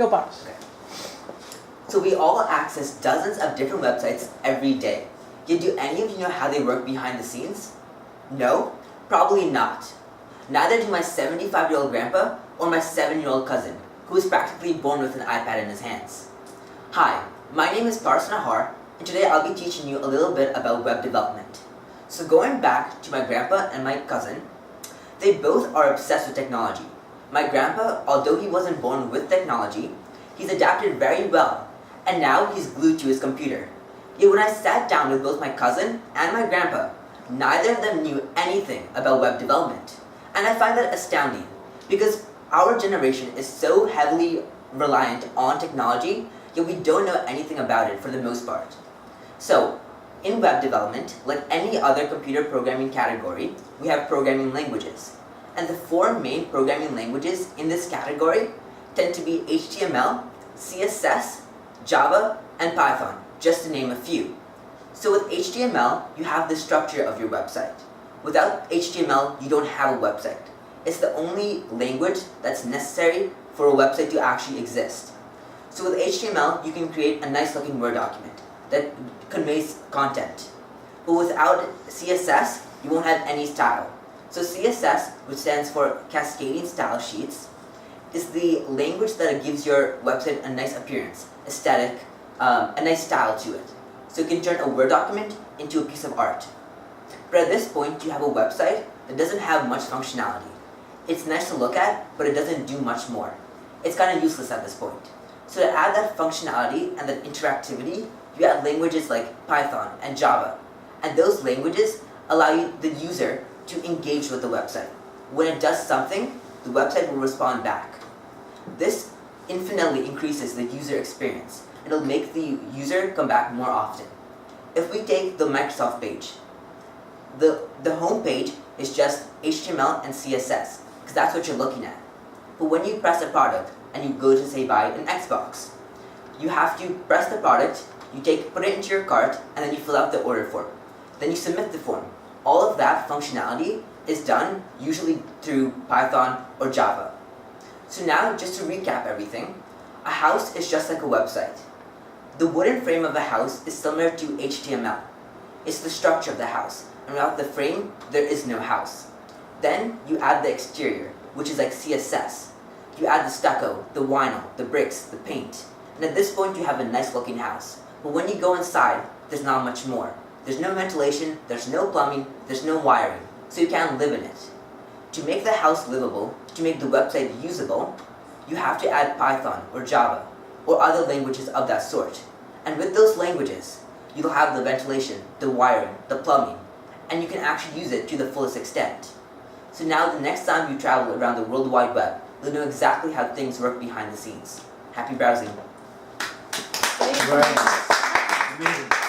Go Pops. Okay. So we all access dozens of different websites every day. Yet do any of you know how they work behind the scenes? No? Probably not. Neither do my 75-year-old grandpa or my 7-year-old cousin, who is practically born with an iPad in his hands. Hi, my name is Parth Nahar, and today I'll be teaching you a little bit about web development. So going back to my grandpa and my cousin, they both are obsessed with technology. My grandpa, although he wasn't born with technology, he's adapted very well, and now he's glued to his computer. Yet when I sat down with both my cousin and my grandpa, neither of them knew anything about web development. And I find that astounding, because our generation is so heavily reliant on technology, yet we don't know anything about it for the most part. So, in web development, like any other computer programming category, we have programming languages. And the four main programming languages in this category tend to be HTML, CSS, Java, and Python, just to name a few. So with HTML, you have the structure of your website. Without HTML, you don't have a website. It's the only language that's necessary for a website to actually exist. So with HTML, you can create a nice looking Word document that conveys content. But without CSS, you won't have any style. So CSS, which stands for Cascading Style Sheets, is the language that gives your website a nice appearance, aesthetic, a nice style to it. So you can turn a Word document into a piece of art. But at this point, you have a website that doesn't have much functionality. It's nice to look at, but it doesn't do much more. It's kind of useless at this point. So to add that functionality and that interactivity, you add languages like Python and Java. And those languages allow the user to engage with the website. When it does something, the website will respond back. This infinitely increases the user experience. It'll make the user come back more often. If we take the Microsoft page, the home page is just HTML and CSS, because that's what you're looking at. But when you press a product and you go to say buy an Xbox, you have to press the product, put it into your cart, and then you fill out the order form. Then you submit the form. All of that functionality is done usually through Python or Java. So now, just to recap everything, a house is just like a website. The wooden frame of a house is similar to HTML. It's the structure of the house, and without the frame, there is no house. Then you add the exterior, which is like CSS. You add the stucco, the vinyl, the bricks, the paint, and at this point you have a nice looking house. But when you go inside, there's not much more. There's no ventilation, there's no plumbing, there's no wiring, so you can't live in it. To make the house livable, to make the website usable, you have to add Python or Java or other languages of that sort. And with those languages, you'll have the ventilation, the wiring, the plumbing, and you can actually use it to the fullest extent. So now the next time you travel around the World Wide Web, you'll know exactly how things work behind the scenes. Happy browsing. Right. Amazing.